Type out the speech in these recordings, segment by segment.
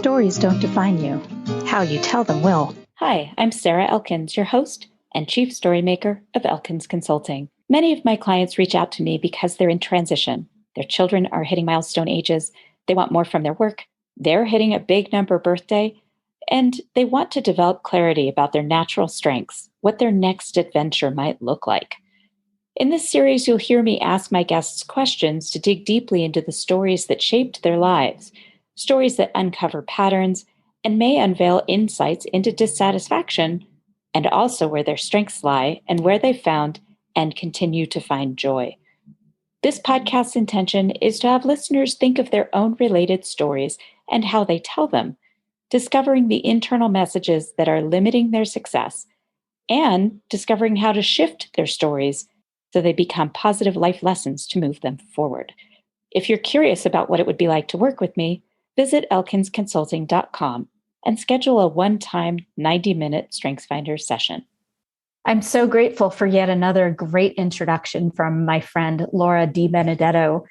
Stories don't define you. How you tell them will. Hi, I'm Sarah Elkins, your host and chief storymaker of Elkins Consulting. Many of my clients reach out to me because they're in transition. Their children are hitting milestone ages. They want more from their work. They're hitting a big number birthday. And they want to develop clarity about their natural strengths, what their next adventure might look like. In this series, you'll hear me ask my guests questions to dig deeply into the stories that shaped their lives, stories that uncover patterns and may unveil insights into dissatisfaction, and also where their strengths lie and where they've found and continue to find joy. This podcast's intention is to have listeners think of their own related stories and how they tell them, discovering the internal messages that are limiting their success, and discovering how to shift their stories so they become positive life lessons to move them forward. If you're curious about what it would be like to work with me, visit elkinsconsulting.com and schedule a one-time 90-minute StrengthsFinder session. I'm so grateful for yet another great introduction from my friend Laura DiBenedetto.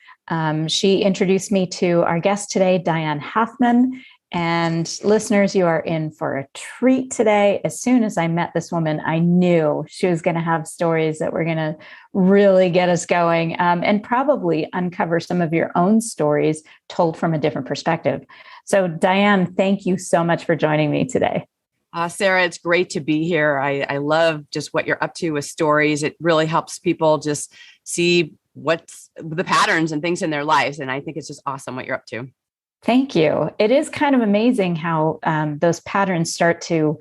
She introduced me to our guest today, Diane Halfman. And listeners, you are in for a treat today. As soon as I met this woman, I knew she was going to have stories that were going to really get us going, and probably uncover some of your own stories told from a different perspective. So Diane, thank you so much for joining me today. Sarah, it's great to be here. I love just what you're up to with stories. It really helps people just see what's the patterns and things in their lives. And I think it's just awesome what you're up to. Thank you. It is kind of amazing how those patterns start to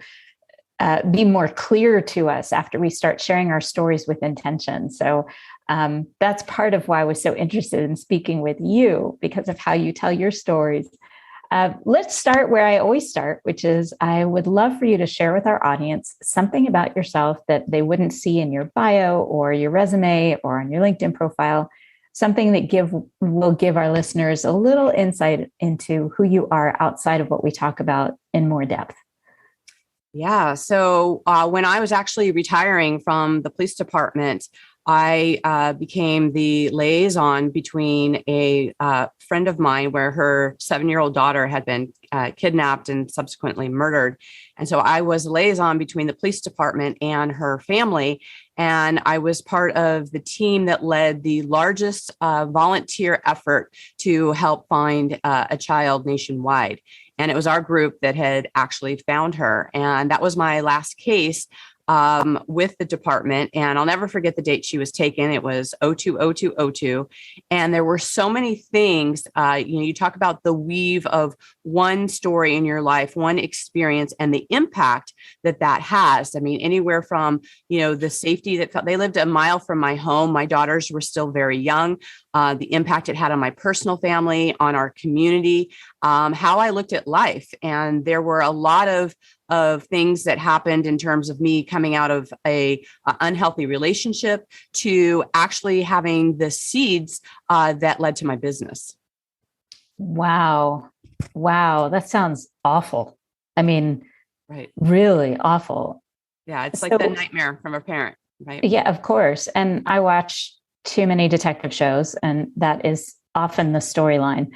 be more clear to us after we start sharing our stories with intention. So that's part of why I was so interested in speaking with you, because of how you tell your stories. Let's start where I always start, which is I would love for you to share with our audience something about yourself that they wouldn't see in your bio or your resume or on your LinkedIn profile. Something that will give our listeners a little insight into who you are outside of what we talk about in more depth. Yeah. So when I was actually retiring from the police department, I became the liaison between a friend of mine where her 7-year-old daughter had been kidnapped and subsequently murdered. And so I was a liaison between the police department and her family. And I was part of the team that led the largest volunteer effort to help find a child nationwide. And it was our group that had actually found her. And that was my last case with the department. And I'll never forget the date she was taken. It was 02/02/02. And there were so many things, you talk about the weave of one story in your life, one experience, and the impact that has. I mean, anywhere from, the safety that they lived a mile from my home. My daughters were still very young. The impact it had on my personal family, on our community, how I looked at life. And there were a lot of things that happened in terms of me coming out of a unhealthy relationship to actually having the seeds that led to my business. Wow. That sounds awful. I mean, right. Really awful. Yeah. It's like the nightmare from a parent, right? Yeah, of course. And I watch too many detective shows, and that is often the storyline.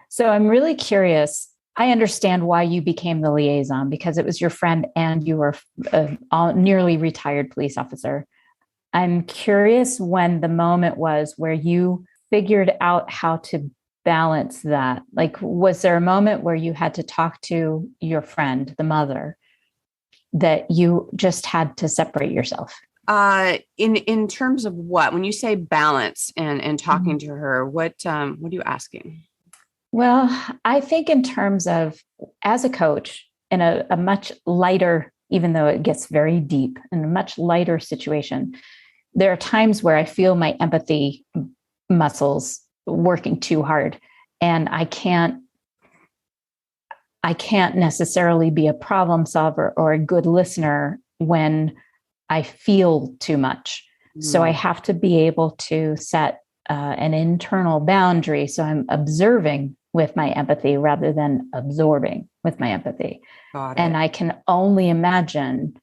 So I'm really curious. I understand why you became the liaison, because it was your friend and you were a nearly retired police officer. I'm curious when the moment was where you figured out how to balance that. Like, was there a moment where you had to talk to your friend, the mother, that you just had to separate yourself? In terms of what? When you say balance and talking to her, what are you asking? Well, I think in terms of, as a coach, in a much lighter, even though it gets very deep, in a much lighter situation, there are times where I feel my empathy muscles working too hard, and I can't necessarily be a problem solver or a good listener when I feel too much. So I have to be able to set an internal boundary. So I'm observing with my empathy rather than absorbing with my empathy. And I can only imagine.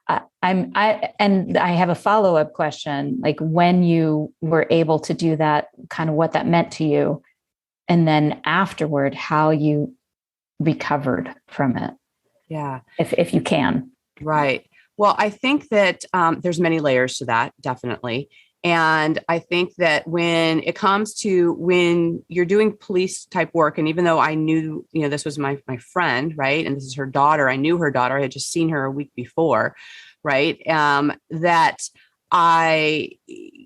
I have a follow-up question, like when you were able to do that, kind of what that meant to you. and then afterward, how you recovered from it. Yeah. If you can. Right. Well, I think that there's many layers to that, definitely. And I think that when it comes to when you're doing police type work, and even though I knew, this was my friend, right, and this is her daughter, I knew her daughter, I had just seen her a week before, right, that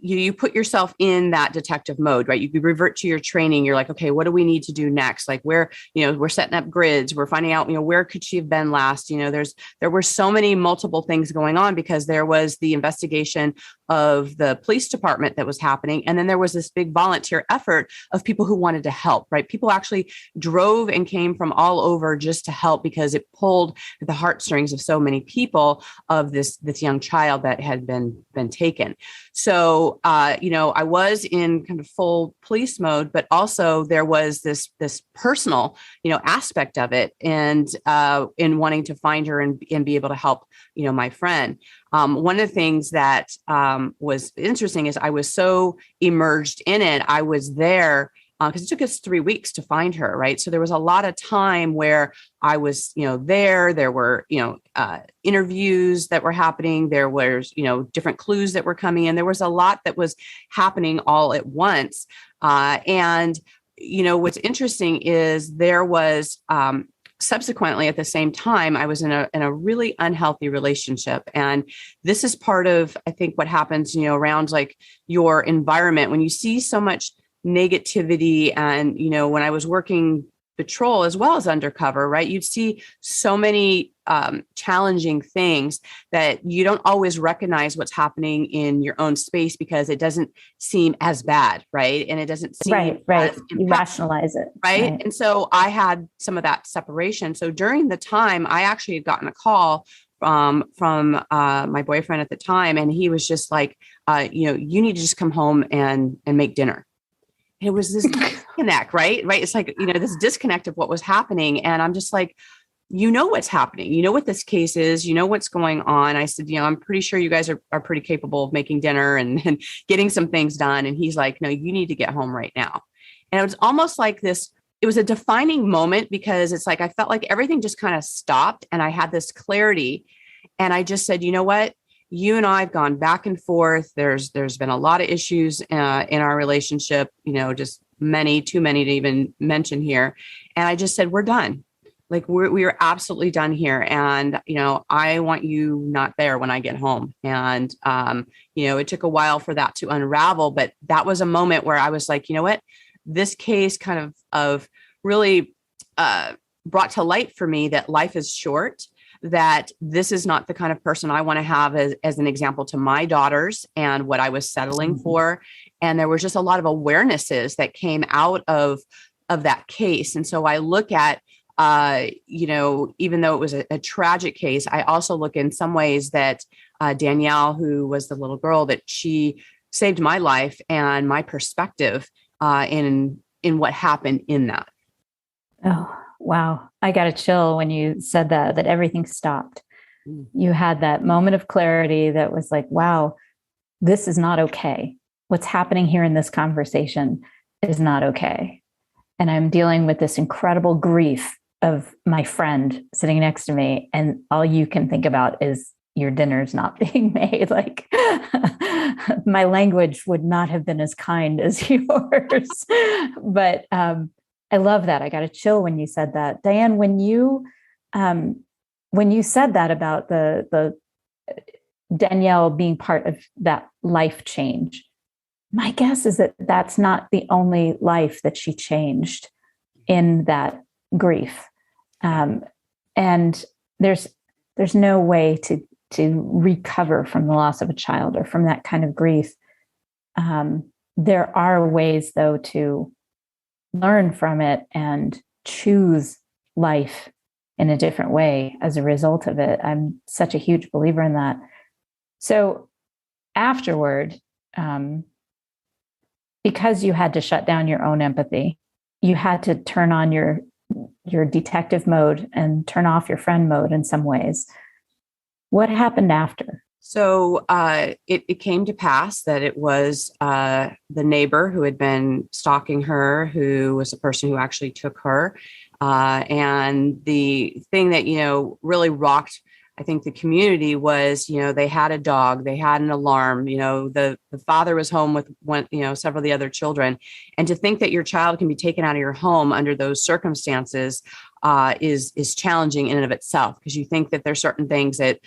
you put yourself in that detective mode, right? You revert to your training. You're like, okay, what do we need to do next? Like where, we're setting up grids. We're finding out, where could she have been last? There were so many multiple things going on because there was the investigation of the police department that was happening. And then there was this big volunteer effort of people who wanted to help, right? People actually drove and came from all over just to help because it pulled the heartstrings of so many people of this young child that had been taken. So, I was in kind of full police mode, but also there was this personal, aspect of it, and in wanting to find her and be able to help, my friend. One of the things that was interesting is I was so immersed in it. I was there because it took us 3 weeks to find her, right? So there was a lot of time where I was, there were, interviews that were happening. There was, different clues that were coming in. There was a lot that was happening all at once. And what's interesting is there was, subsequently at the same time, I was in a really unhealthy relationship. And this is part of, I think, what happens, around like your environment when you see so much negativity. And, when I was working patrol as well as undercover, right, you'd see so many challenging things that you don't always recognize what's happening in your own space because it doesn't seem as bad, right? And it doesn't seem right. You rationalize it, right? And so I had some of that separation. So during the time, I actually had gotten a call from my boyfriend at the time, and he was just like, you need to just come home and make dinner. It was this disconnect, right? It's like, this disconnect of what was happening. And I'm just like, what's happening. You know what this case is, what's going on. I said, I'm pretty sure you guys are pretty capable of making dinner and getting some things done. And he's like, no, you need to get home right now. And it was almost like this, it was a defining moment because it's like, I felt like everything just kind of stopped and I had this clarity. And I just said, you know what? You and I have gone back and forth. There's been a lot of issues in our relationship, just too many to even mention here. And I just said, we're done. Like we are absolutely done here. And, I want you not there when I get home. And, it took a while for that to unravel, but that was a moment where I was like, you know what, this case kind of really brought to light for me that life is short, that this is not the kind of person I want to have as an example to my daughters and what I was settling for. And there was just a lot of awarenesses that came out of that case. And so I look at, even though it was a tragic case, I also look in some ways that Danielle, who was the little girl, that she saved my life and my perspective in what happened in that. Oh, wow. I got a chill when you said that everything stopped. You had that moment of clarity that was like, wow, this is not okay. What's happening here in this conversation is not okay. And I'm dealing with this incredible grief of my friend sitting next to me. And all you can think about is your dinner's not being made. Like my language would not have been as kind as yours. But I love that. I got a chill when you said that. Diane, when you said that about the Danielle being part of that life change, my guess is that that's not the only life that she changed in that grief. And there's no way to recover from the loss of a child or from that kind of grief. There are ways, though, to learn from it and choose life in a different way as a result of it. I'm such a huge believer in that. So afterward, because you had to shut down your own empathy, you had to turn on your detective mode and turn off your friend mode in some ways. What happened after? So it came to pass that it was the neighbor who had been stalking her, who was the person who actually took her. And the thing that, really rocked, I think, the community was, they had a dog, they had an alarm, the father was home with one, several of the other children. And to think that your child can be taken out of your home under those circumstances is challenging in and of itself, because you think that there's certain things that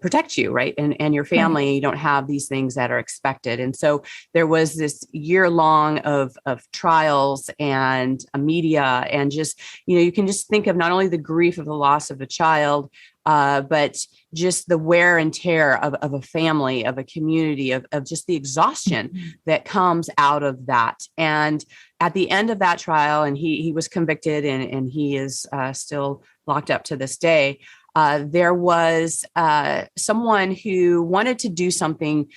protect you, right? And your family, you don't have these things that are expected. And so there was this year long of trials and media, and just, you can just think of not only the grief of the loss of a child, but just the wear and tear of a family, of a community, of just the exhaustion that comes out of that. And at the end of that trial, and he was convicted, and he is still locked up to this day. There was someone who wanted to do something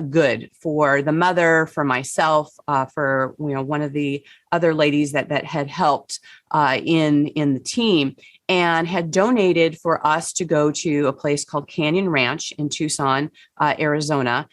good for the mother, for myself, for one of the other ladies that had helped in the team, and had donated for us to go to a place called Canyon Ranch in Tucson, Arizona,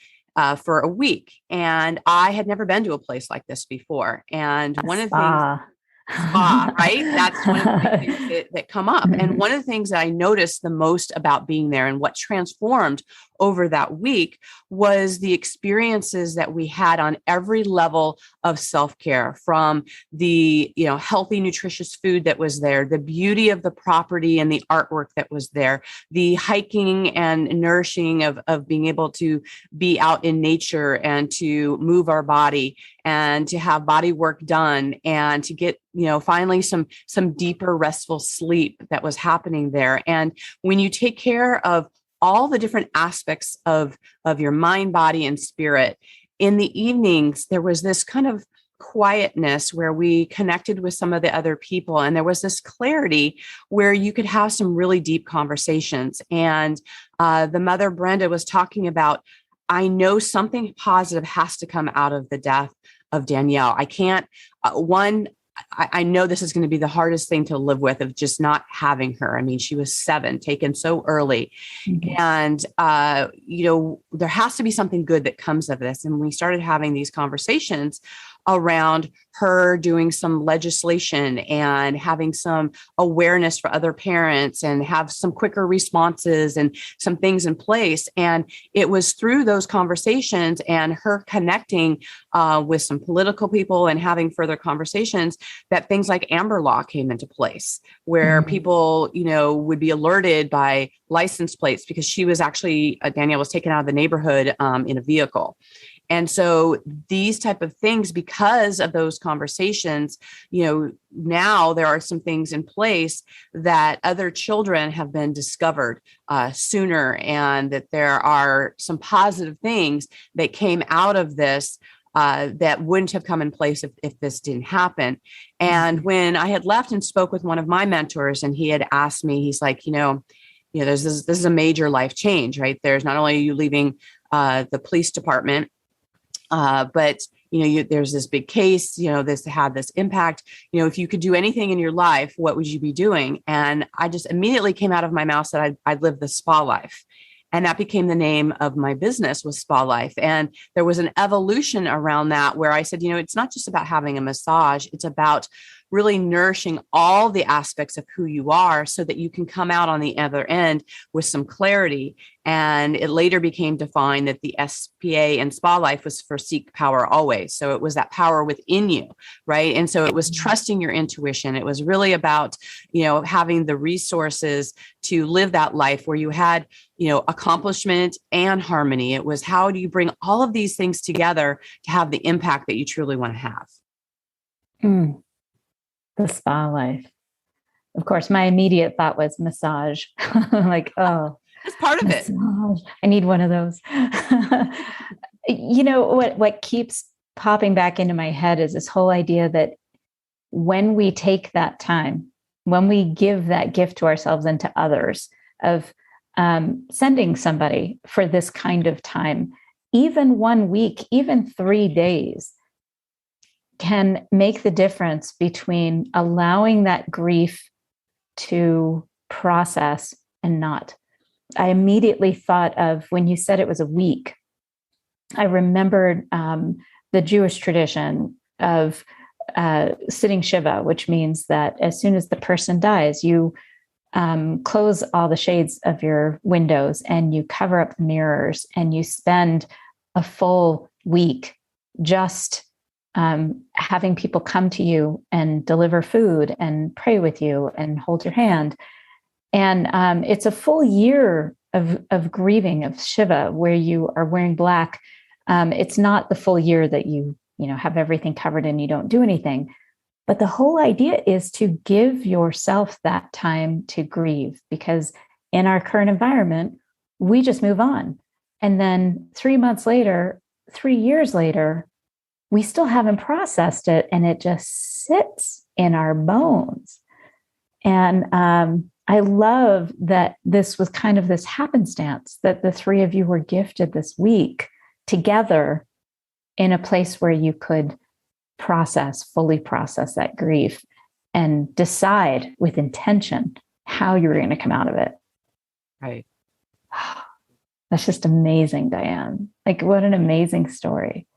for a week. And I had never been to a place like this before. And one of the things. Spa, right? That's one of the things that come up. And one of the things that I noticed the most about being there, and what transformed over that week, was the experiences that we had on every level of self-care, from the, healthy, nutritious food that was there, the beauty of the property and the artwork that was there, the hiking and nourishing of being able to be out in nature and to move our body and to have body work done, and to get, finally some deeper restful sleep that was happening there. And when you take care of all the different aspects of your mind, body, and spirit, in the evenings, there was this kind of quietness where we connected with some of the other people. And there was this clarity where you could have some really deep conversations. And the mother, Brenda, was talking about, I know something positive has to come out of the death of Danielle. I can't, I know this is going to be the hardest thing to live with, of just not having her. I mean, she was 7, taken so early. Mm-hmm. And, there has to be something good that comes of this. And we started having these conversations around her doing some legislation and having some awareness for other parents, and have some quicker responses and some things in place. And it was through those conversations and her connecting with some political people and having further conversations that things like Amber Law came into place, where people, would be alerted by license plates, because she was actually, Danielle was taken out of the neighborhood in a vehicle. And so these type of things, because of those conversations, now there are some things in place that other children have been discovered sooner, and that there are some positive things that came out of this that wouldn't have come in place if this didn't happen. And when I had left and spoke with one of my mentors, and he had asked me, he's like, this is a major life change, right? There's not only you leaving the police department, but there's this big case, this had this impact, if you could do anything in your life, what would you be doing? And I just immediately came out of my mouth that I'd live the spa life. And that became the name of my business, was SPAlife. And there was an evolution around that where I said, it's not just about having a massage. It's about really nourishing all the aspects of who you are, so that you can come out on the other end with some clarity. And it later became defined that the SPA and SPAlife was for seek power always. So it was that power within you, right? And so it was trusting your intuition. It was really about, having the resources to live that life where you had, accomplishment and harmony. It was, how do you bring all of these things together to have the impact that you truly want to have? The spa life. Of course, my immediate thought was massage. Like, oh, that's part of massage. it. I need one of those. What keeps popping back into my head is this whole idea that when we take that time, when we give that gift to ourselves and to others of sending somebody for this kind of time, even 1 week, even 3 days, can make the difference between allowing that grief to process and not. I immediately thought of when you said it was a week. I remembered the Jewish tradition of sitting Shiva, which means that as soon as the person dies, you close all the shades of your windows and you cover up the mirrors and you spend a full week just having people come to you and deliver food and pray with you and hold your hand. And it's a full year of grieving of Shiva, where you are wearing black. It's not the full year that you have everything covered and you don't do anything. But the whole idea is to give yourself that time to grieve, because in our current environment, we just move on. And then 3 months later, 3 years later, we still haven't processed it, and it just sits in our bones. And I love that this was kind of this happenstance that the three of you were gifted this week together in a place where you could fully process that grief and decide with intention how you were going to come out of it. Right. That's just amazing, Diane. Like, what an amazing story.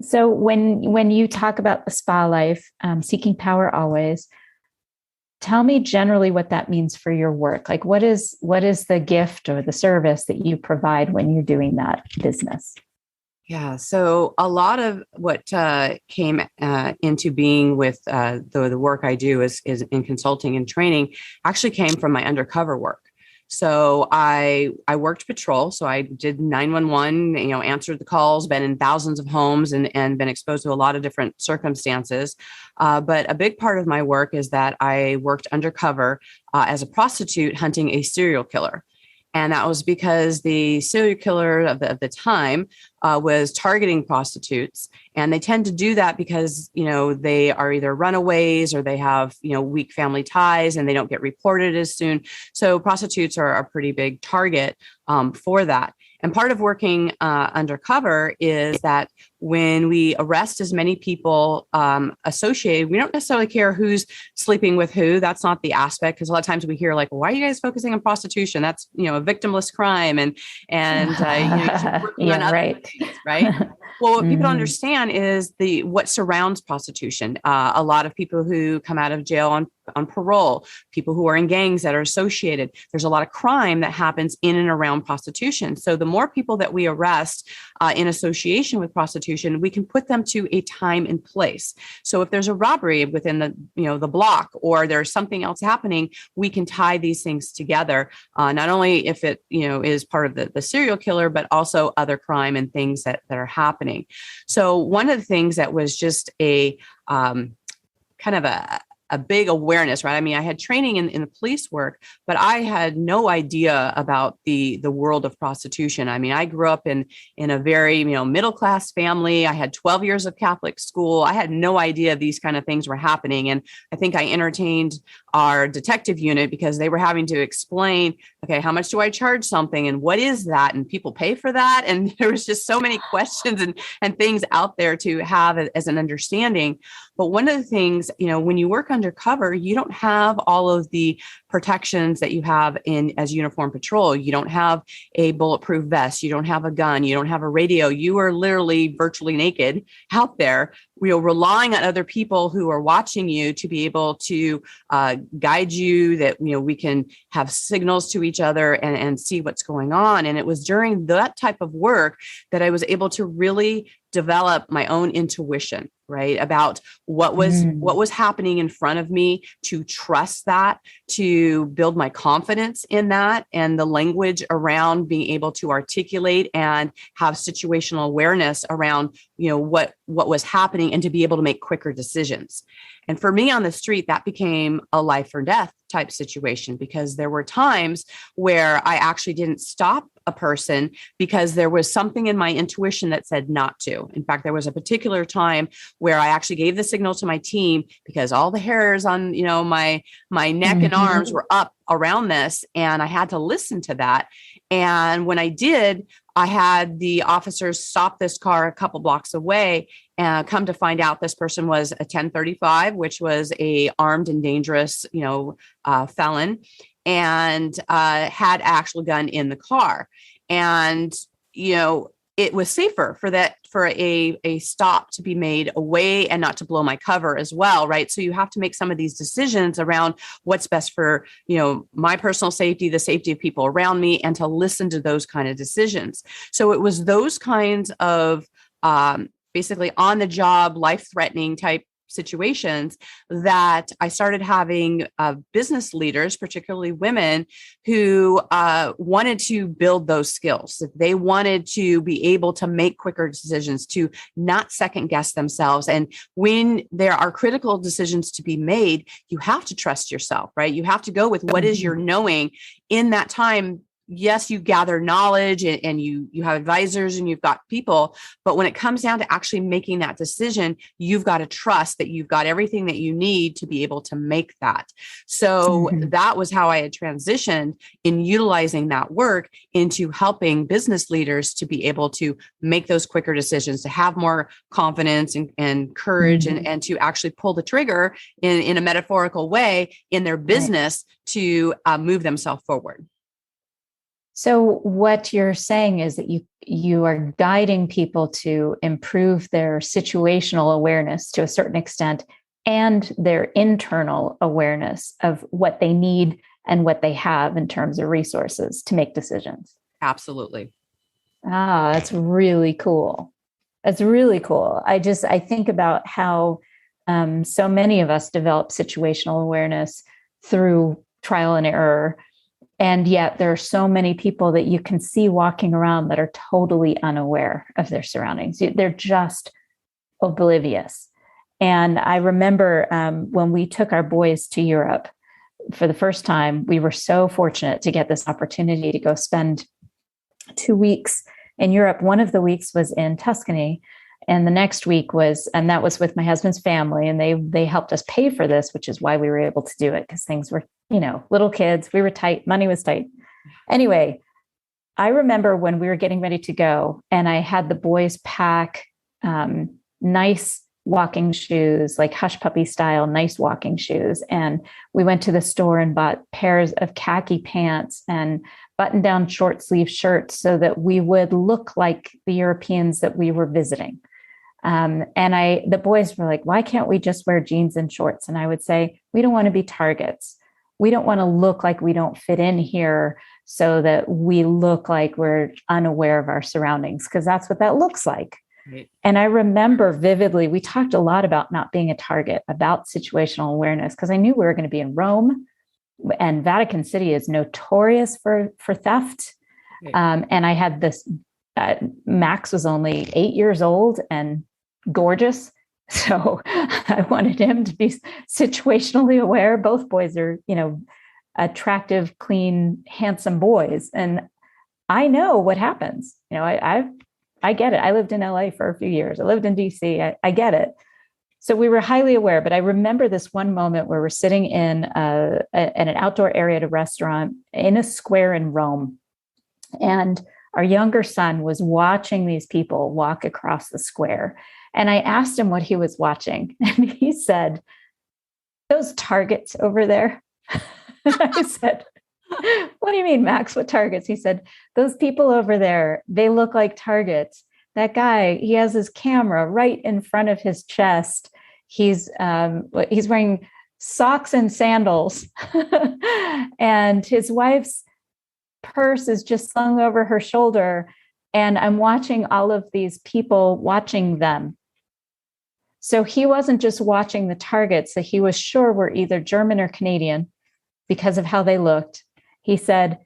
So when you talk about the spa life, seeking power always, tell me generally what that means for your work. Like, what is the gift or the service that you provide when you're doing that business? Yeah. So a lot of what came into being with the work I do is in consulting and training actually came from my undercover work. So I worked patrol. So I did 911, answered the calls, been in thousands of homes and been exposed to a lot of different circumstances. But a big part of my work is that I worked undercover as a prostitute hunting a serial killer. And that was because the serial killer of the time was targeting prostitutes. And they tend to do that because, they are either runaways or they have, weak family ties and they don't get reported as soon. So prostitutes are a pretty big target for that. And part of working undercover is that when we arrest as many people associated, we don't necessarily care who's sleeping with who. That's not the aspect, because a lot of times we hear like, why are you guys focusing on prostitution? That's, a victimless crime. And keep working on other things, right? Well, what people don't understand is what surrounds prostitution. A lot of people who come out of jail on parole, people who are in gangs that are associated. There's a lot of crime that happens in and around prostitution. So the more people that we arrest in association with prostitution, we can put them to a time and place. So if there's a robbery within the block, or there's something else happening, we can tie these things together. Not only if it is part of the serial killer, but also other crime and things that are happening. So one of the things that was just a kind of a big awareness, right? I mean, I had training in the police work, but I had no idea about the world of prostitution. I mean, I grew up in a very, middle-class family. I had 12 years of Catholic school. I had no idea these kind of things were happening. And I think I entertained our detective unit because they were having to explain, okay, how much do I charge something? And what is that? And people pay for that. And there was just so many questions and things out there to have as an understanding. But one of the things, when you work undercover, you don't have all of the protections that you have as uniform patrol. You don't have a bulletproof vest. You don't have a gun. You don't have a radio. You are literally virtually naked out there, relying on other people who are watching you to be able to guide you, that, we can have signals to each other and see what's going on. And it was during that type of work that I was able to really develop my own intuition, right? About what was happening in front of me, to trust that, to build my confidence in that, and the language around being able to articulate and have situational awareness around, what was happening, and to be able to make quicker decisions. And for me on the street, that became a life or death type situation, because there were times where I actually didn't stop a person because there was something in my intuition that said not to. In fact, there was a particular time where I actually gave the signal to my team because all the hairs on, my neck and arms were up around this, and I had to listen to that. And when I did, I had the officers stop this car a couple blocks away, and come to find out this person was a 1035, which was a armed and dangerous, felon. and had actual gun in the car. And, it was safer for a stop to be made away and not to blow my cover as well. Right. So you have to make some of these decisions around what's best for, my personal safety, the safety of people around me, and to listen to those kind of decisions. So it was those kinds of basically on the job, life threatening type situations that I started having business leaders, particularly women, who wanted to build those skills. They wanted to be able to make quicker decisions, to not second guess themselves. And when there are critical decisions to be made, you have to trust yourself, right? You have to go with what is your knowing in that time. Yes, you gather knowledge and you have advisors and you've got people, but when it comes down to actually making that decision, you've got to trust that you've got everything that you need to be able to make that. So that was how I had transitioned in utilizing that work into helping business leaders to be able to make those quicker decisions, to have more confidence and courage and to actually pull the trigger in a metaphorical way in their business to move themselves forward. So what you're saying is that you are guiding people to improve their situational awareness to a certain extent and their internal awareness of what they need and what they have in terms of resources to make decisions. Absolutely. That's really cool. That's really cool. I think about how so many of us develop situational awareness through trial and error. And yet there are so many people that you can see walking around that are totally unaware of their surroundings. They're just oblivious. And I remember when we took our boys to Europe for the first time, we were so fortunate to get this opportunity to go spend 2 weeks in Europe. One of the weeks was in Tuscany. And the next week that was with my husband's family, and they helped us pay for this, which is why we were able to do it, because things were, little kids, we were tight, money was tight. Anyway, I remember when we were getting ready to go and I had the boys pack nice walking shoes, like hush puppy style, nice walking shoes. And we went to the store and bought pairs of khaki pants and button down short sleeve shirts so that we would look like the Europeans that we were visiting. The boys were like, why can't we just wear jeans and shorts? And I would say, we don't want to be targets. We don't want to look like we don't fit in here so that we look like we're unaware of our surroundings, because that's what that looks like. Right. And I remember vividly, we talked a lot about not being a target, about situational awareness, because I knew we were going to be in Rome, and Vatican City is notorious for theft. Right. And I had this, Max was only 8 years old and gorgeous. So I wanted him to be situationally aware. Both boys are, attractive, clean, handsome boys. And I know what happens. I get it. I lived in LA for a few years. I lived in DC. I get it. So we were highly aware, but I remember this one moment where we're sitting in an outdoor area at a restaurant in a square in Rome. And our younger son was watching these people walk across the square. And I asked him what he was watching. And he said, those targets over there. And I said, what do you mean, Max? What targets? He said, those people over there, they look like targets. That guy, he has his camera right in front of his chest. He's wearing socks and sandals. And his wife's purse is just slung over her shoulder. And I'm watching all of these people watching them. So he wasn't just watching the targets that he was sure were either German or Canadian because of how they looked. He said,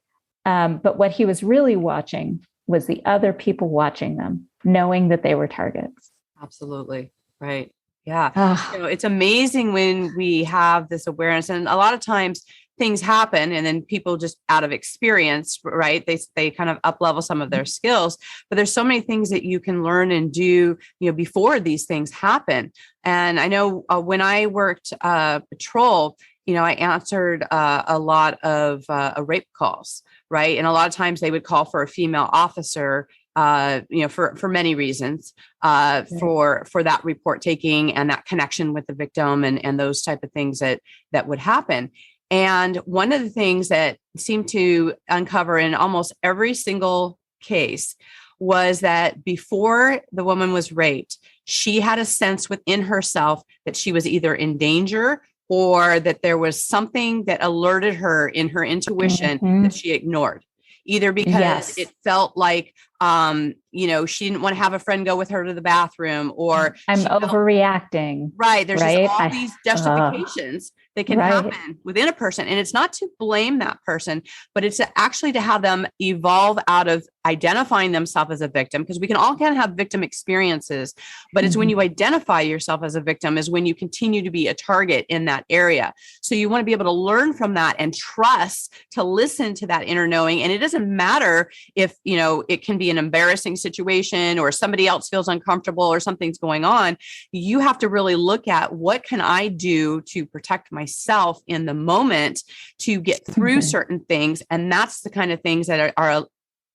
but what he was really watching was the other people watching them, knowing that they were targets. Absolutely. Right. Yeah. It's amazing when we have this awareness, and a lot of times things happen and then people just out of experience, right? They kind of up level some of their skills, but there's so many things that you can learn and do, before these things happen. And I know when I worked patrol, I answered a lot of rape calls, right? And a lot of times they would call for a female officer, for many reasons, for that report taking and that connection with the victim and those type of things that would happen. And one of the things that seemed to uncover in almost every single case was that before the woman was raped, she had a sense within herself that she was either in danger or that there was something that alerted her in her intuition that she ignored, either because it felt like, she didn't want to have a friend go with her to the bathroom, or I'm overreacting. Right. There's just all these justifications that can happen within a person. And it's not to blame that person, but it's actually to have them evolve out of identifying themselves as a victim, because we can all kind of have victim experiences, but it's when you identify yourself as a victim is when you continue to be a target in that area. So you want to be able to learn from that and trust to listen to that inner knowing. And it doesn't matter if, it can be an embarrassing situation or somebody else feels uncomfortable or something's going on. You have to really look at what can I do to protect myself in the moment to get through certain things. And that's the kind of things that are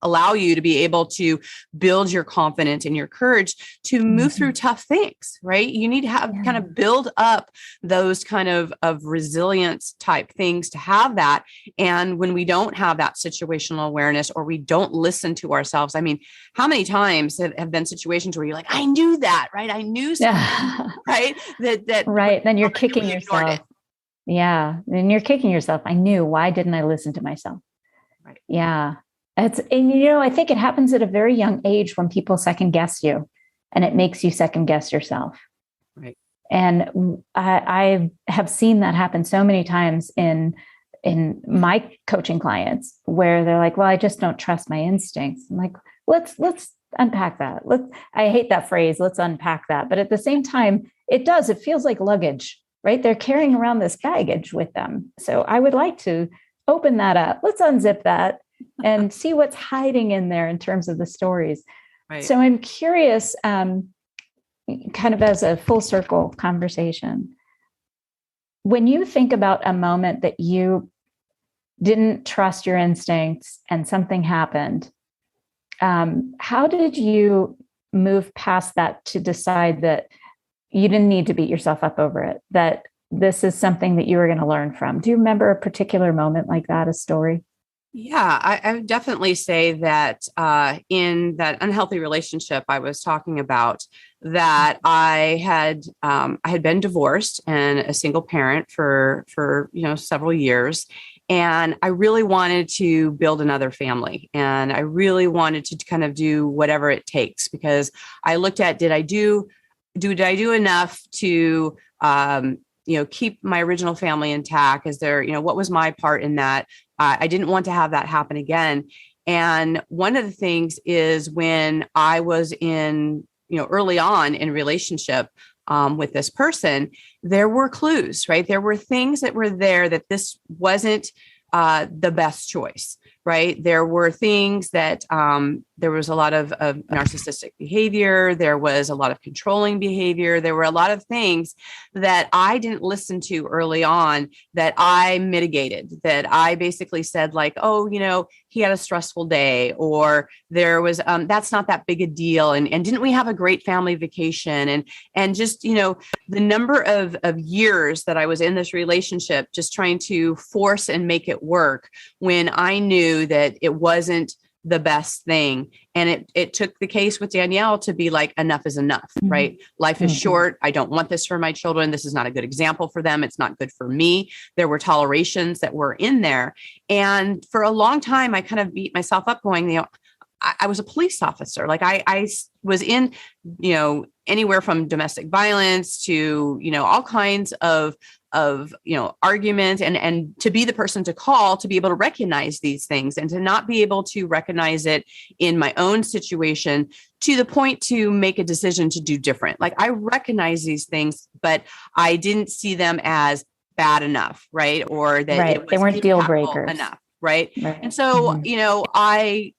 allow you to be able to build your confidence and your courage to move through tough things, right? You need to have kind of build up those kind of resilience type things to have that. And when we don't have that situational awareness, or we don't listen to ourselves, I mean, how many times have been situations where you're like, I knew that, right? I knew something, right? That right. Then you're kicking yourself. Yeah. And you're kicking yourself. I knew, why didn't I listen to myself? Right. Yeah. I think it happens at a very young age when people second guess you, and it makes you second guess yourself. Right. And I have seen that happen so many times in my coaching clients, where they're like, well, I just don't trust my instincts. I'm like, let's unpack that. I hate that phrase. Let's unpack that. But at the same time, it feels like luggage, right? They're carrying around this baggage with them. So I would like to open that up. Let's unzip that and see what's hiding in there in terms of the stories. Right. So I'm curious, kind of as a full circle conversation, when you think about a moment that you didn't trust your instincts and something happened, how did you move past that to decide that you didn't need to beat yourself up over it, that this is something that you were going to learn from? Do you remember a particular moment like that, a story? Yeah, I would definitely say that in that unhealthy relationship I was talking about, that I had been divorced and a single parent for several years, and I really wanted to build another family, and I really wanted to kind of do whatever it takes, because I looked at, did I do enough to keep my original family intact? Is there, what was my part in that? I didn't want to have that happen again. And one of the things is when I was in, early on in relationship with this person, there were clues, right? There were things that were there that this wasn't the best choice, right? There were things that there was a lot of narcissistic behavior. There was a lot of controlling behavior. There were a lot of things that I didn't listen to early on that I mitigated, that I basically said like, oh, he had a stressful day, or there was, that's not that big a deal. And didn't we have a great family vacation? And just, the number of years that I was in this relationship, just trying to force and make it work when I knew that it wasn't the best thing. And it took the case with Danielle to be like, enough is enough, right? Life is short. I don't want this for my children. This is not a good example for them. It's not good for me. There were tolerations that were in there. And for a long time, I kind of beat myself up going, I was a police officer. Like I was in, anywhere from domestic violence to, all kinds of arguments, and to be the person to call, to be able to recognize these things, and to not be able to recognize it in my own situation to the point to make a decision to do different. Like I recognize these things, but I didn't see them as bad enough, right? Or that they weren't deal breakers enough. Right. And so,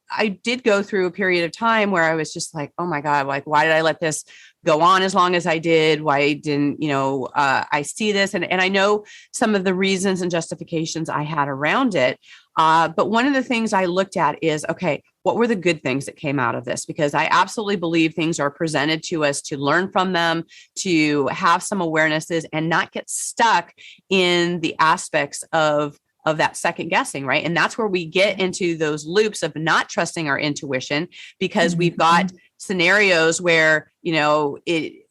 I did go through a period of time where I was just like, oh my God, like, why did I let this go on as long as I did? Why didn't, I see this? And I know some of the reasons and justifications I had around it. But one of the things I looked at is, okay, what were the good things that came out of this? Because I absolutely believe things are presented to us to learn from them, to have some awarenesses and not get stuck in the aspects of that second guessing, right? And that's where we get into those loops of not trusting our intuition, because we've got scenarios where,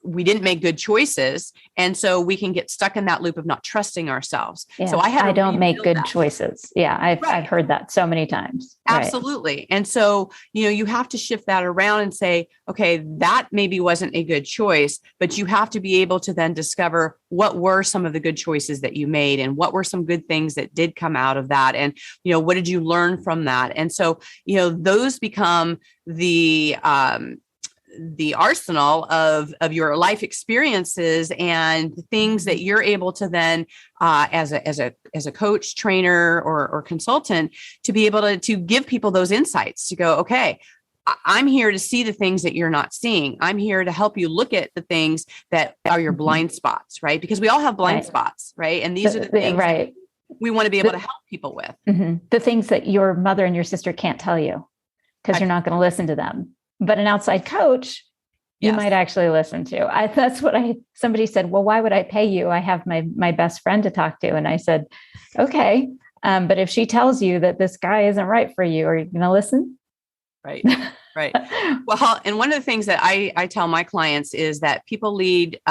we didn't make good choices. And so we can get stuck in that loop of not trusting ourselves. Yeah, so I don't make good choices. Yeah. I've heard that so many times. Absolutely. Right. And so, you have to shift that around and say, okay, that maybe wasn't a good choice, but you have to be able to then discover what were some of the good choices that you made and what were some good things that did come out of that. And, what did you learn from that? And so, those become the arsenal of your life experiences and things that you're able to then, as a coach, trainer, or consultant, to be able to give people those insights to go, okay, I'm here to see the things that you're not seeing. I'm here to help you look at the things that are your blind spots, right? Because we all have blind spots, right? And these are the things that we want to be able to help people with. The things that your mother and your sister can't tell you because you're not going to listen to them. But an outside coach, you might actually listen to. That's what somebody said, well, why would I pay you? I have my best friend to talk to. And I said, okay. But if she tells you that this guy isn't right for you, are you going to listen? Right. Well, and one of the things that I tell my clients is that people lead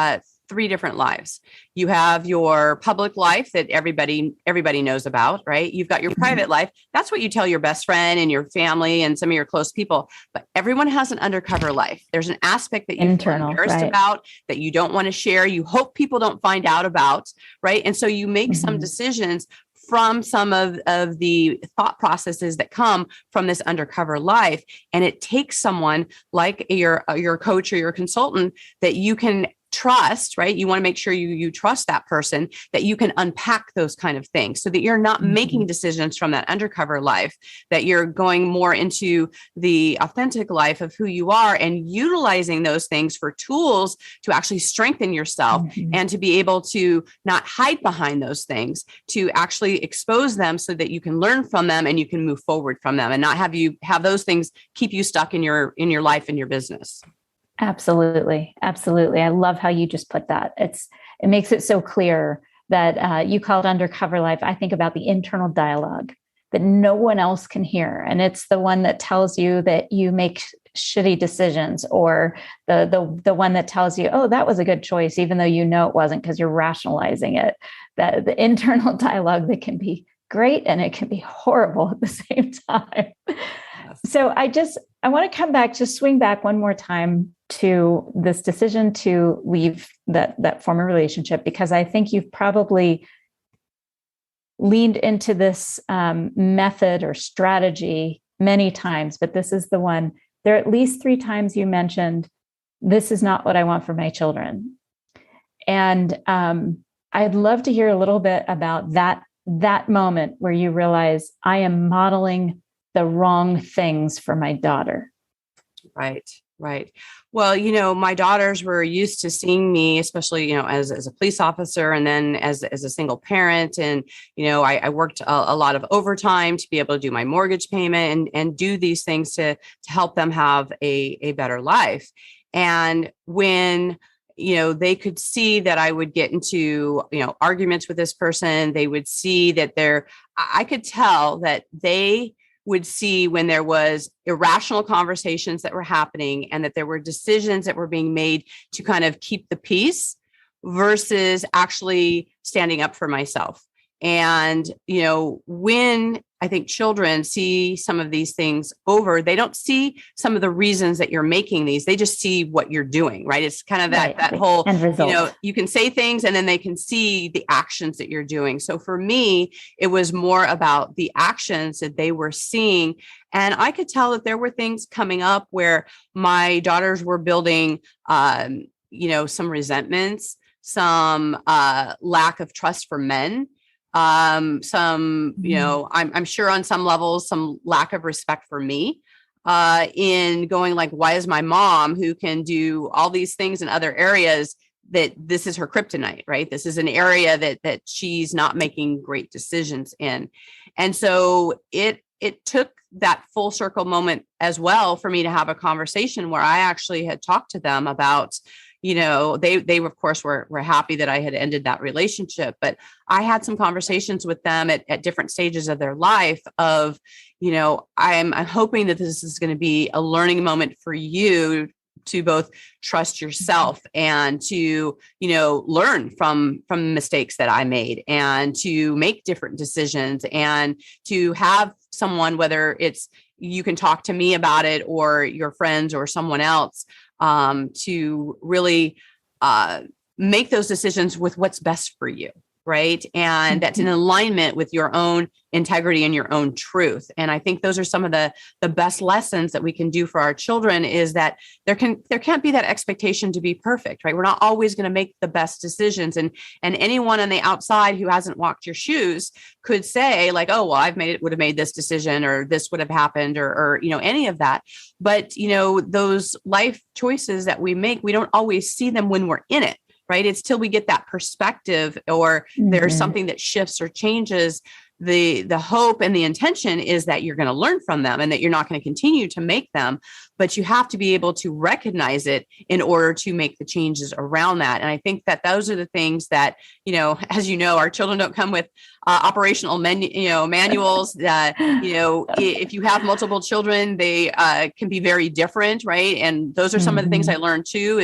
3 different lives. You have your public life that everybody knows about, right? You've got your private life. That's what you tell your best friend and your family and some of your close people. But everyone has an undercover life. There's an aspect that you feel embarrassed about, that you don't want to share. You hope people don't find out about, right? And so you make some decisions from some of the thought processes that come from this undercover life. And it takes someone like your coach or your consultant that you can trust, right? You want to make sure you trust that person, that you can unpack those kind of things so that you're not making decisions from that undercover life, that you're going more into the authentic life of who you are and utilizing those things for tools to actually strengthen yourself and to be able to not hide behind those things, to actually expose them so that you can learn from them and you can move forward from them and not have those things keep you stuck in your life and your business. Absolutely. Absolutely. I love how you just put that. It makes it so clear that you call it undercover life. I think about the internal dialogue that no one else can hear. And it's the one that tells you that you make shitty decisions, or the one that tells you, oh, that was a good choice, even though you know it wasn't because you're rationalizing it. That the internal dialogue that can be great and it can be horrible at the same time. So I want to come back, just swing back one more time to this decision to leave that former relationship, because I think you've probably leaned into this method or strategy many times, but this is the one. There are at least 3 times you mentioned, this is not what I want for my children. And I'd love to hear a little bit about that moment where you realize I am modeling the wrong things for my daughter. Right. Well, my daughters were used to seeing me, especially, as a police officer and then as a single parent. And, I worked a lot of overtime to be able to do my mortgage payment and do these things to help them have a better life. And when, they could see that I would get into, arguments with this person, they would see that I could tell that they would see when there was irrational conversations that were happening and that there were decisions that were being made to kind of keep the peace versus actually standing up for myself. And, when I think children see some of these things over, they don't see some of the reasons that you're making these. They just see what you're doing, right? It's kind of that whole, you can say things and then they can see the actions that you're doing. So for me, it was more about the actions that they were seeing. And I could tell that there were things coming up where my daughters were building, some resentments, some lack of trust for men. I'm sure on some levels, some lack of respect for me, in going like, why is my mom, who can do all these things in other areas, that this is her kryptonite, right? This is an area that she's not making great decisions in. And so it it took that full circle moment as well for me to have a conversation where I actually had talked to them about, they of course were happy that I had ended that relationship, but I had some conversations with them at different stages of their life of, I'm hoping that this is going to be a learning moment for you to both trust yourself and to, learn from mistakes that I made and to make different decisions and to have someone, whether it's you can talk to me about it or your friends or someone else, to really make those decisions with what's best for you. Right. And that's in alignment with your own integrity and your own truth. And I think those are some of the best lessons that we can do for our children, is that there can't be that expectation to be perfect, right? We're not always going to make the best decisions. And anyone on the outside who hasn't walked your shoes could say like, oh, well, would have made this decision, or this would have happened, or any of that. But, those life choices that we make, we don't always see them when we're in it. Right. It's till we get that perspective, or there's something that shifts or changes. The hope and the intention is that you're going to learn from them and that you're not going to continue to make them, but you have to be able to recognize it in order to make the changes around that. And I think that those are the things that, as our children don't come with operational manuals that, if you have multiple children, they can be very different. Right. And those are some of the things I learned too,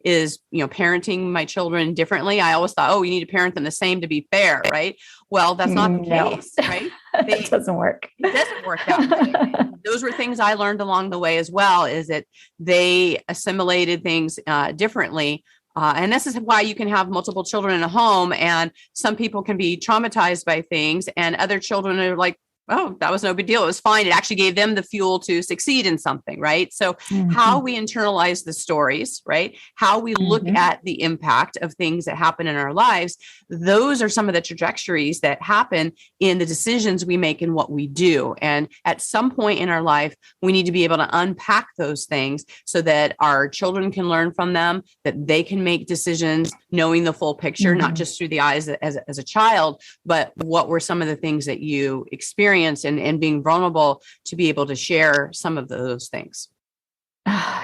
is parenting my children differently. I always thought, you need to parent them the same to be fair. Right. Well, that's not the case, right? It doesn't work. It doesn't work that way. Those were things I learned along the way as well, is that they assimilated things differently. And this is why you can have multiple children in a home, and some people can be traumatized by things, and other children are like, oh, that was no big deal. It was fine. It actually gave them the fuel to succeed in something, right? So how we internalize the stories, right? How we look at the impact of things that happen in our lives, those are some of the trajectories that happen in the decisions we make and what we do. And at some point in our life, we need to be able to unpack those things so that our children can learn from them, that they can make decisions knowing the full picture, not just through the eyes as a child, but what were some of the things that you experienced, and being vulnerable to be able to share some of those things.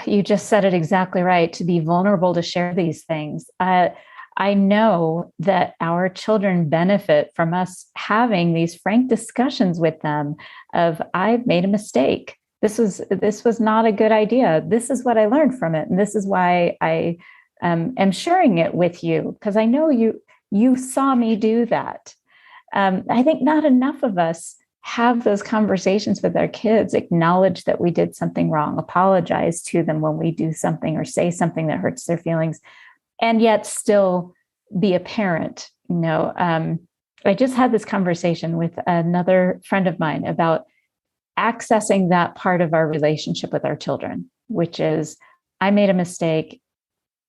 You just said it exactly right, to be vulnerable to share these things. I know that our children benefit from us having these frank discussions with them of, I've made a mistake. This was not a good idea. This is what I learned from it. And this is why I am sharing it with you, because I know you saw me do that. I think not enough of us have those conversations with our kids, acknowledge that we did something wrong, apologize to them when we do something or say something that hurts their feelings, and yet still be a parent. I just had this conversation with another friend of mine about accessing that part of our relationship with our children, which is, I made a mistake.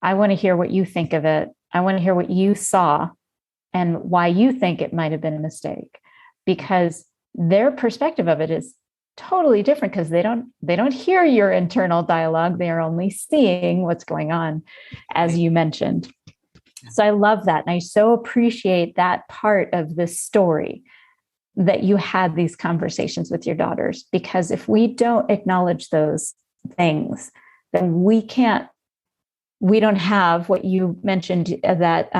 I want to hear what you think of it. I want to hear what you saw and why you think it might have been a mistake, because their perspective of it is totally different, because they don't hear your internal dialogue. They are only seeing what's going on, as you mentioned. So I love that. And I so appreciate that part of this story, that you had these conversations with your daughters, because if we don't acknowledge those things, then we don't have what you mentioned, that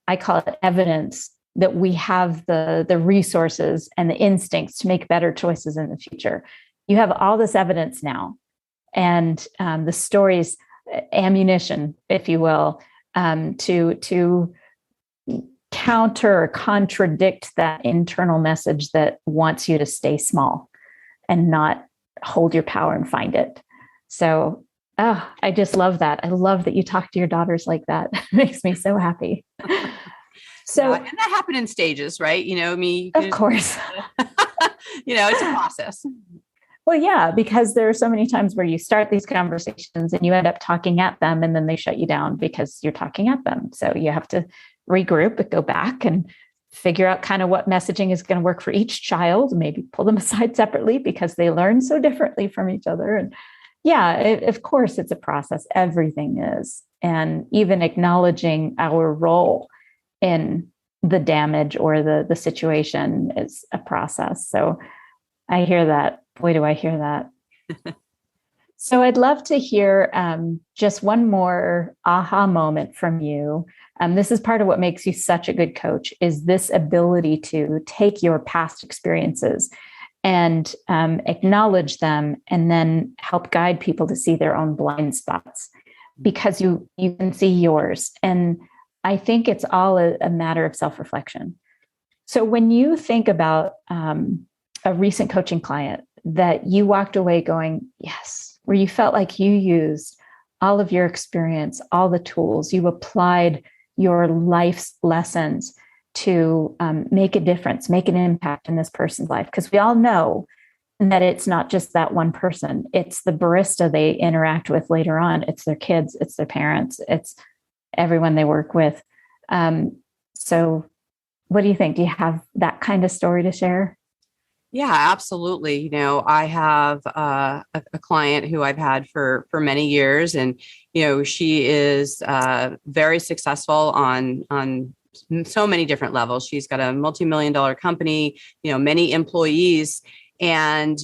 I call it evidence, that we have the resources and the instincts to make better choices in the future. You have all this evidence now, and the stories, ammunition, if you will, to counter or contradict that internal message that wants you to stay small and not hold your power and find it. So, I just love that. I love that you talk to your daughters like that. It makes me so happy. So, and that happened in stages, right? Of course, it's a process. Well, yeah, because there are so many times where you start these conversations and you end up talking at them, and then they shut you down because you're talking at them. So you have to regroup and go back and figure out kind of what messaging is going to work for each child, maybe pull them aside separately because they learn so differently from each other. And of course, it's a process. Everything is. And even acknowledging our role in the damage or the situation is a process. So I hear that. Boy, do I hear that. So I'd love to hear just one more aha moment from you. This is part of what makes you such a good coach, is this ability to take your past experiences and acknowledge them and then help guide people to see their own blind spots, because you can see yours. And I think it's all a matter of self-reflection. So when you think about a recent coaching client that you walked away going, yes, where you felt like you used all of your experience, all the tools, you applied your life's lessons to make a difference, make an impact in this person's life. Because we all know that it's not just that one person. It's the barista they interact with later on. It's their kids, it's their parents, it's everyone they work with. So what do you think? Do you have that kind of story to share? Yeah, absolutely. I have a client who I've had for many years, and she is very successful on so many different levels. She's got a multi-million-dollar company, many employees, and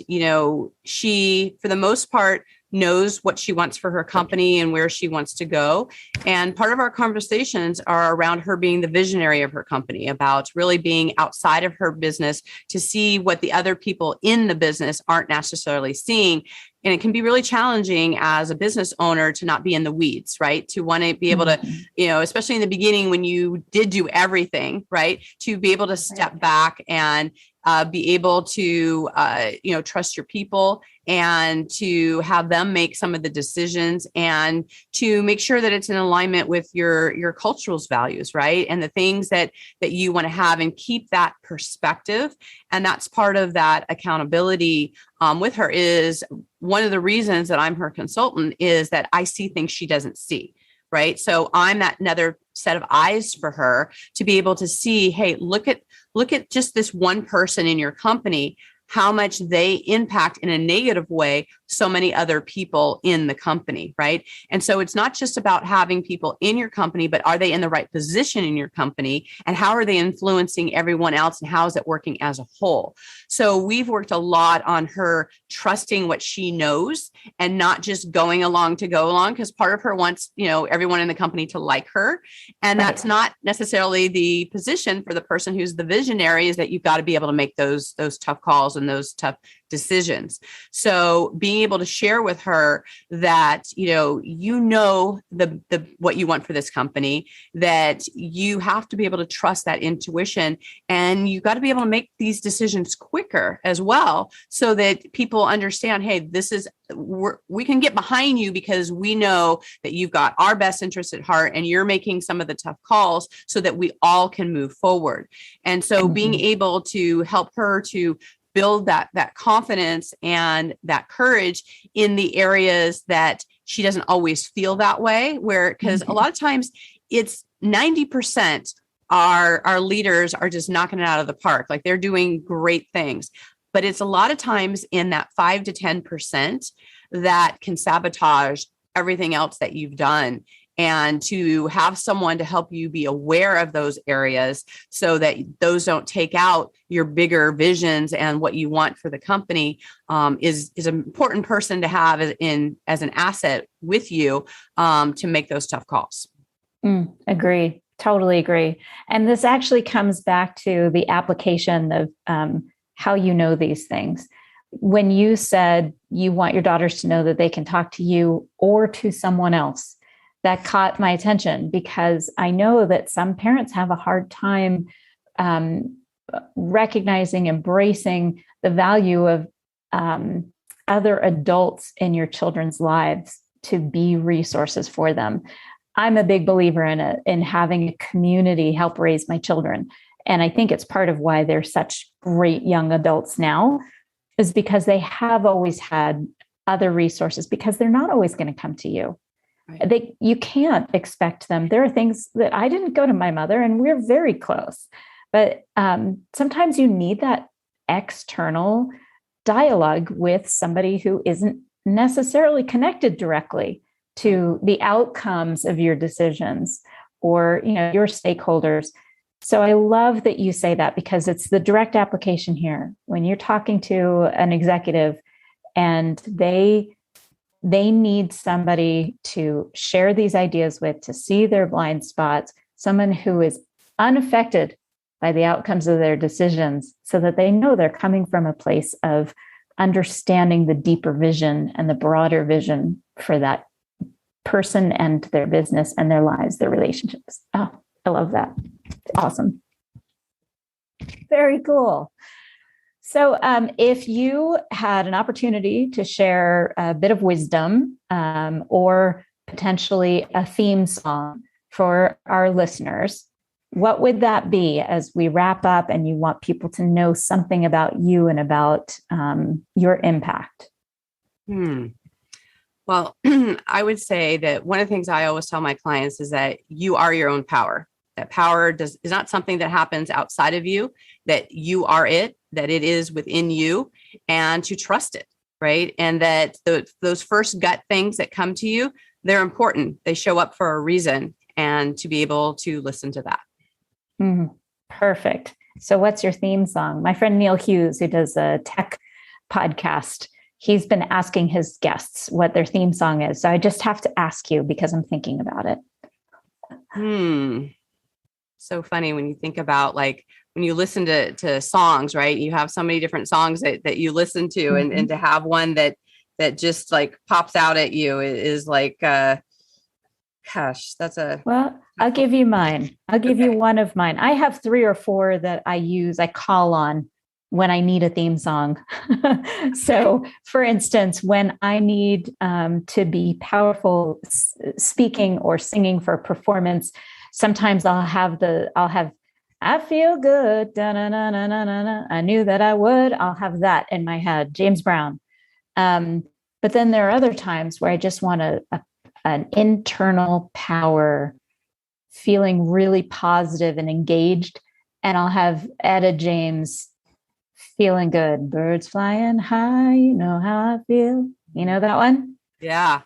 she, for the most part, knows what she wants for her company and where she wants to go. And part of our conversations are around her being the visionary of her company, about really being outside of her business to see what the other people in the business aren't necessarily seeing. And it can be really challenging as a business owner to not be in the weeds, right? To want to be able to, especially in the beginning when you did do everything, right? To be able to step back and be able to, trust your people and to have them make some of the decisions, and to make sure that it's in alignment with your cultural values, right? And the things that you want to have, and keep that perspective. And that's part of that accountability with her. Is one of the reasons that I'm her consultant is that I see things she doesn't see. Right. So I'm that another set of eyes for her to be able to see, hey, look at just this one person in your company, how much they impact in a negative way so many other people in the company, right? And so it's not just about having people in your company, but are they in the right position in your company? And how are they influencing everyone else? And how is it working as a whole? So we've worked a lot on her trusting what she knows and not just going along to go along, because part of her wants, everyone in the company to like her. And that's not necessarily the position for the person who's the visionary, is that you've got to be able to make those tough calls and those tough decisions. So being able to share with her that, the what you want for this company, that you have to be able to trust that intuition, and you got to be able to make these decisions quicker as well, so that people understand, hey, we can get behind you because we know that you've got our best interests at heart, and you're making some of the tough calls so that we all can move forward. And so being able to help her to build that confidence and that courage in the areas that she doesn't always feel that way, because a lot of times it's 90% our leaders are just knocking it out of the park. Like, they're doing great things, but it's a lot of times in that 5 to 10% that can sabotage everything else that you've done. And to have someone to help you be aware of those areas so that those don't take out your bigger visions and what you want for the company is an important person to have as an asset with you to make those tough calls. Agree. Totally agree. And this actually comes back to the application of how you know these things. When you said you want your daughters to know that they can talk to you or to someone else, that caught my attention, because I know that some parents have a hard time recognizing, embracing the value of other adults in your children's lives to be resources for them. I'm a big believer in having a community help raise my children. And I think it's part of why they're such great young adults now, is because they have always had other resources, because they're not always going to come to you. Right. You can't expect them. There are things that I didn't go to my mother, and we're very close. But sometimes you need that external dialogue with somebody who isn't necessarily connected directly to the outcomes of your decisions or your stakeholders, So I love that you say that, because it's the direct application here. When you're talking to an executive and they need somebody to share these ideas with, to see their blind spots, someone who is unaffected by the outcomes of their decisions, so that they know they're coming from a place of understanding the deeper vision and the broader vision for that person and their business and their lives, their relationships. Oh, I love that. Awesome. Very cool. So if you had an opportunity to share a bit of wisdom or potentially a theme song for our listeners, what would that be as we wrap up and you want people to know something about you and about your impact? Well, I would say that one of the things I always tell my clients is that you are your own power. That power is not something that happens outside of you, that you are it, that it is within you, and to trust it, right? And that those first gut things that come to you, they're important. They show up for a reason, and to be able to listen to that. Perfect. So what's your theme song? My friend Neil Hughes, who does a tech podcast, he's been asking his guests what their theme song is. So I just have to ask you because I'm thinking about it. So funny when you think about, like, when you listen to songs, right? You have so many different songs that you listen to, and to have one that just like pops out at you is like, gosh, well, I'll give you mine. I'll give you one of mine. I have 3 or 4 that I call on when I need a theme song. So for instance, when I need to be powerful speaking or singing for a performance, sometimes I'll have I feel good. Da-na-na-na-na-na. I knew that I would. I'll have that in my head, James Brown. But then there are other times where I just want an internal power, feeling really positive and engaged. And I'll have Etta James, feeling good. Birds flying high, you know how I feel. You know that one? Yeah.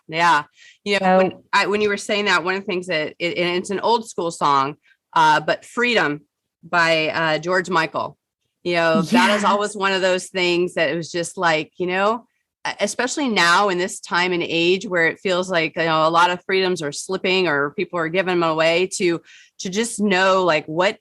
You know, when you were saying that, one of the things that it's an old school song, but Freedom by George Michael. You know, that is always one of those things that it was just like, you know, especially now in this time and age where it feels like, you know, a lot of freedoms are slipping or people are giving them away, to just know, like, what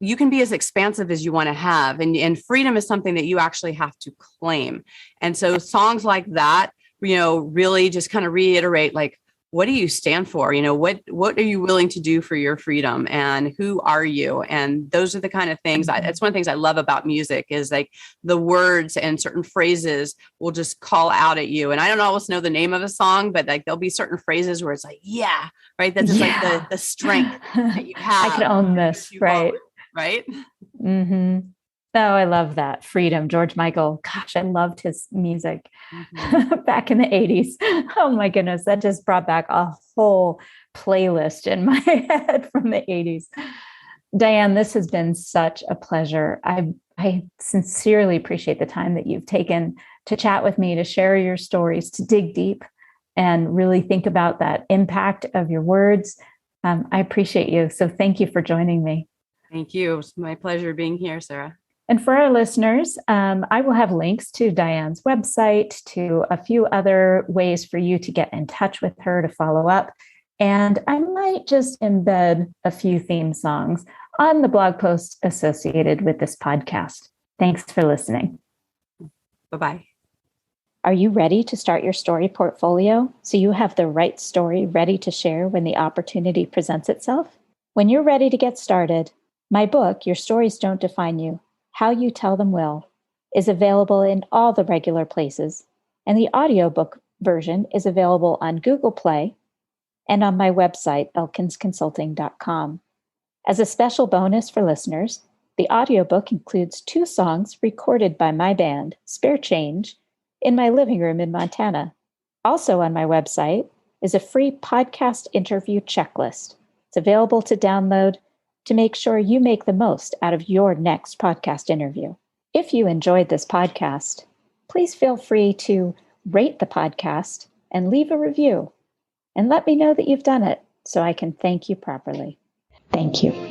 you can be as expansive as you want to have. And freedom is something that you actually have to claim. And so songs like that, you know, really just kind of reiterate, like, what do you stand for? You know, what are you willing to do for your freedom, and who are you? And those are the kind of things that's one of the things I love about music, is like the words and certain phrases will just call out at you. And I don't always know the name of a song, but like there'll be certain phrases where it's like, yeah, right. That's just like the strength that you have. I can own this, right? Right. Oh, I love that. Freedom, George Michael. Gosh, I loved his music back in the 80s. Oh my goodness. That just brought back a whole playlist in my head from the 80s. Diane, this has been such a pleasure. I sincerely appreciate the time that you've taken to chat with me, to share your stories, to dig deep and really think about that impact of your words. I appreciate you. So thank you for joining me. Thank you. It was my pleasure being here, Sarah. And for our listeners, I will have links to Diane's website, to a few other ways for you to get in touch with her, to follow up. And I might just embed a few theme songs on the blog post associated with this podcast. Thanks for listening. Bye-bye. Are you ready to start your story portfolio so you have the right story ready to share when the opportunity presents itself? When you're ready to get started, my book, Your Stories Don't Define You, How You Tell Them Will, is available in all the regular places, and the audiobook version is available on Google Play and on my website, elkinsconsulting.com. As a special bonus for listeners, the audiobook includes 2 songs recorded by my band, Spare Change, in my living room in Montana. Also on my website is a free podcast interview checklist. It's available to download to make sure you make the most out of your next podcast interview. If you enjoyed this podcast, please feel free to rate the podcast and leave a review, and let me know that you've done it so I can thank you properly. Thank you.